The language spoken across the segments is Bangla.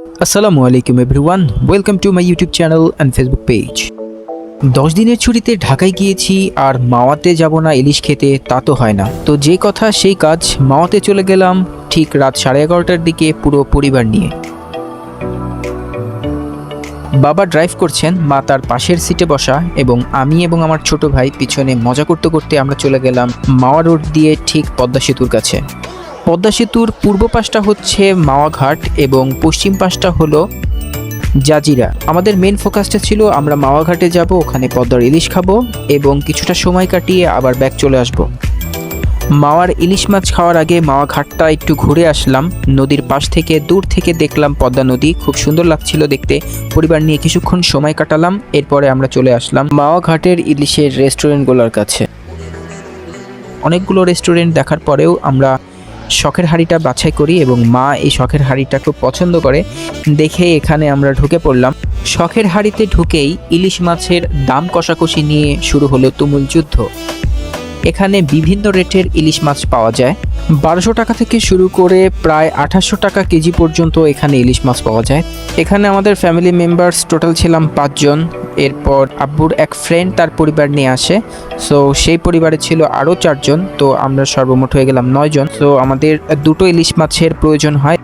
আসসালামু আলাইকুম everyone, welcome to my YouTube channel and Facebook page. 10 দিনের ছুটিতে ঢাকায় গিয়েছি, আর মাওয়াতে যাব না ইলিশ খেতে তা তো হয় না। তো যে কথা সেই কাজ, মাওয়াতে চলে গেলাম ঠিক রাত 11:30টার দিকে পুরো পরিবার নিয়ে। বাবা ড্রাইভ করছেন, মা তার পাশের সিটে বসা, এবং আমি এবং আমার ছোট ভাই পিছনে মজা করতে করতে আমরা চলে গেলাম মাওয়া রোড দিয়ে ঠিক পদ্মা সেতুর কাছে। পদ্মা সেতুর পূর্ব পাশটা হচ্ছে মাওয়া ঘাট এবং পশ্চিম পাশটা হলো জাজিরা। আমাদের মেন ফোকাসটা ছিল আমরা মাওয়া ঘাটে যাব, ওখানে পদ্মার ইলিশ খাবো এবং কিছুটা সময় কাটিয়ে আবার ব্যাক চলে আসব। মাওয়ার ইলিশ মাছ খাওয়ার আগে মাওয়া ঘাটটা একটু ঘুরে আসলাম। নদীর পাশ থেকে দূর থেকে দেখলাম পদ্মা নদী, খুব সুন্দর লাগছিল দেখতে। পরিবার নিয়ে কিছুক্ষণ সময় কাটালাম, এরপরে আমরা চলে আসলাম মাওয়া ঘাটের ইলিশের রেস্টুরেন্টগুলোর কাছে। অনেকগুলো রেস্টুরেন্ট দেখার পরেও আমরা শখের হাঁড়িটা বাছাই করি এবং মা এই শখের হাঁড়িটা খুব পছন্দ করে দেখে এখানে আমরা ঢুকে পড়লাম। শখের হাঁড়িতে ঢুকেই ইলিশ মাছের দাম কষাকষি নিয়ে শুরু হলো তুমুল যুদ্ধ। এখানে বিভিন্ন রেটের ইলিশ মাছ পাওয়া যায়। 1200 টাকা থেকে শুরু করে প্রায় 2800 টাকা কেজি পর্যন্ত এখানে ইলিশ মাছ পাওয়া যায়। এখানে আমাদের ফ্যামিলি মেম্বার্স টোটাল ছিলাম 5 জন। এরপর আব্বুর এক ফ্রেন্ড তার পরিবার নিয়ে আসে, সো সেই পরিবারে ছিল আরও 4 জন। তো আমরা সর্বমোট হয়ে গেলাম 9 জন। সো আমাদের 2টো ইলিশ মাছের প্রয়োজন হয়।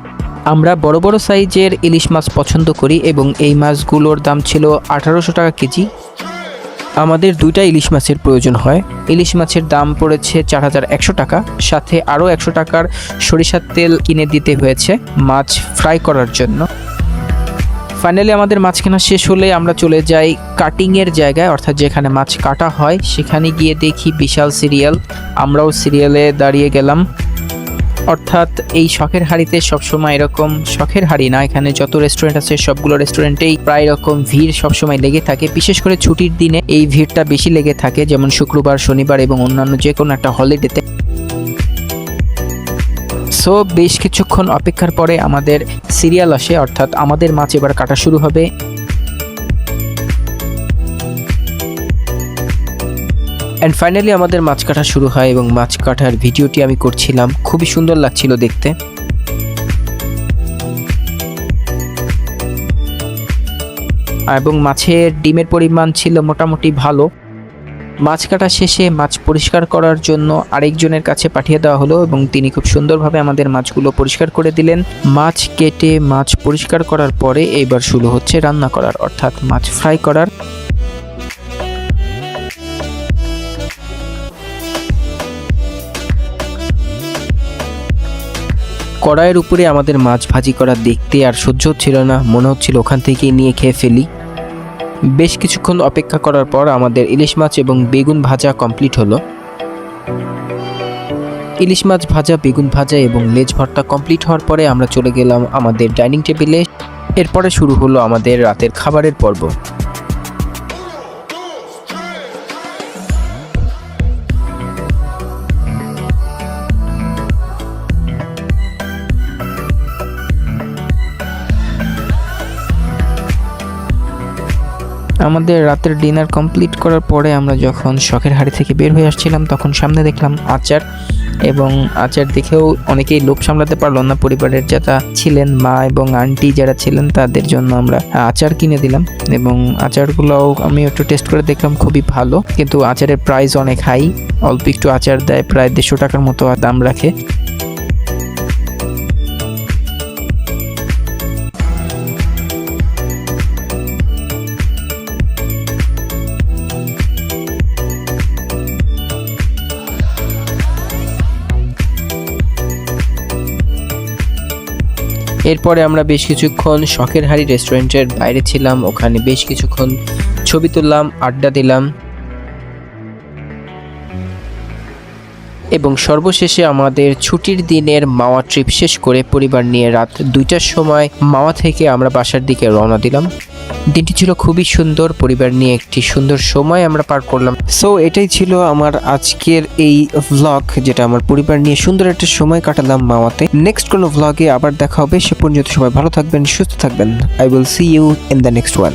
আমরা বড় বড় সাইজের ইলিশ মাছ পছন্দ করি এবং এই মাছগুলোর দাম ছিল 1800 টাকা কেজি। আমাদের 2টা ইলিশ মাছের প্রয়োজন হয়। ইলিশ মাছের দাম পড়েছে 4100 টাকা, সাথে আরও 100 টাকার সরিষার তেল কিনে দিতে হয়েছে মাছ ফ্রাই করার জন্য। ফাইনালি আমাদের মাছ কেনা শেষ হলে আমরা চলে যাই কাটিংয়ের জায়গায়, অর্থাৎ যেখানে মাছ কাটা হয়। সেখানে গিয়ে দেখি বিশাল সিরিয়াল, আমরাও সিরিয়ালে দাঁড়িয়ে গেলাম। অর্থাৎ এই শখের হাঁড়িতে সবসময় এরকম, শখের হাঁড়ি না, এখানে যত রেস্টুরেন্ট আছে সবগুলো রেস্টুরেন্টেই প্রায় এরকম ভিড় সবসময় লেগে থাকে। বিশেষ করে ছুটির দিনে এই ভিড়টা বেশি লেগে থাকে, যেমন শুক্রবার, শনিবার এবং অন্যান্য যে কোনো একটা হলিডেতে। সো বেশ কিছুক্ষণ অপেক্ষার পরে আমাদের সিরিয়াল আসে, অর্থাৎ আমাদের মাছ এবার কাটা শুরু হবে। অ্যান্ড ফাইনালি আমাদের মাছ কাটা শুরু হয় এবং মাছ কাটার ভিডিওটি আমি করছিলাম। খুবই সুন্দর লাগছিল দেখতে। এবং মাছের ডিমের পরিমাণ ছিল মোটামুটি ভালো। মাছ কাটা শেষে মাছ পরিষ্কার করার জন্য আরেকজনের কাছে পাঠিয়ে দেওয়া হলো এবং তিনি খুব সুন্দরভাবে আমাদের মাছগুলো পরিষ্কার করে দিলেন। মাছ কেটে মাছ পরিষ্কার করার পরে এবার শুরু হচ্ছে রান্না করার, অর্থাৎ মাছ ফ্রাই করার। কড়াইয়ের উপরে আমাদের মাছ ভাজি করা দেখতে আর সহ্য হচ্ছিল না, মনে হচ্ছিল ওখান থেকে নিয়ে খেয়ে ফেলি। বেশ কিছুক্ষণ অপেক্ষা করার পর আমাদের ইলিশ মাছ এবং বেগুন ভাজা কমপ্লিট হলো। ইলিশ মাছ ভাজা, বেগুন ভাজা এবং লেজ ভর্তা কমপ্লিট হওয়ার পরে আমরা চলে গেলাম আমাদের ডাইনিং টেবিলে। এরপরে শুরু হলো আমাদের রাতের খাবারের পর্ব। আমাদের রাতের ডিনার কমপ্লিট করার পরে আমরা যখন শখের হাঁড়ি থেকে বের হয়ে আসছিলাম, তখন সামনে দেখলাম আচার, এবং আচার দেখেও অনেকেই লোভ সামলাতে পারলো না। পরিবারের যারা ছিলেন, মা এবং আন্টি যারা ছিলেন, তাদের জন্য আমরা আচার কিনে দিলাম এবং আচারগুলোও আমি একটু টেস্ট করে দেখলাম, খুবই ভালো। কিন্তু আচারের প্রাইস অনেক হাই, অল্প একটু আচার দেয়, প্রায় 150 টাকার মতো দাম রাখে। এরপরে আমরা বেশ কিছুক্ষণ শখের হাঁড়ি রেস্টুরেন্টের বাইরে ছিলাম, ওখানে বেশ কিছুক্ষণ ছবি তুললাম, আড্ডা দিলাম এবং সর্বশেষে আমাদের ছুটির দিনের মাওয়া ট্রিপ শেষ করে পরিবার নিয়ে রাত 2টার সময় মাওয়া থেকে আমরা বাসার দিকে রওনা দিলাম। দিনটি ছিল খুবই সুন্দর, পরিবার নিয়ে একটি সুন্দর সময় আমরা পার করলাম। সো এটাই ছিল আমার আজকের এই ভ্লগ, যেটা আমার পরিবার নিয়ে সুন্দর একটা সময় কাটালাম মাওয়াতে। নেক্সট কোনো ভ্লগে আবার দেখা হবে, সে পর্যন্ত সবাই ভালো থাকবেন, সুস্থ থাকবেন। I will see you in the next one.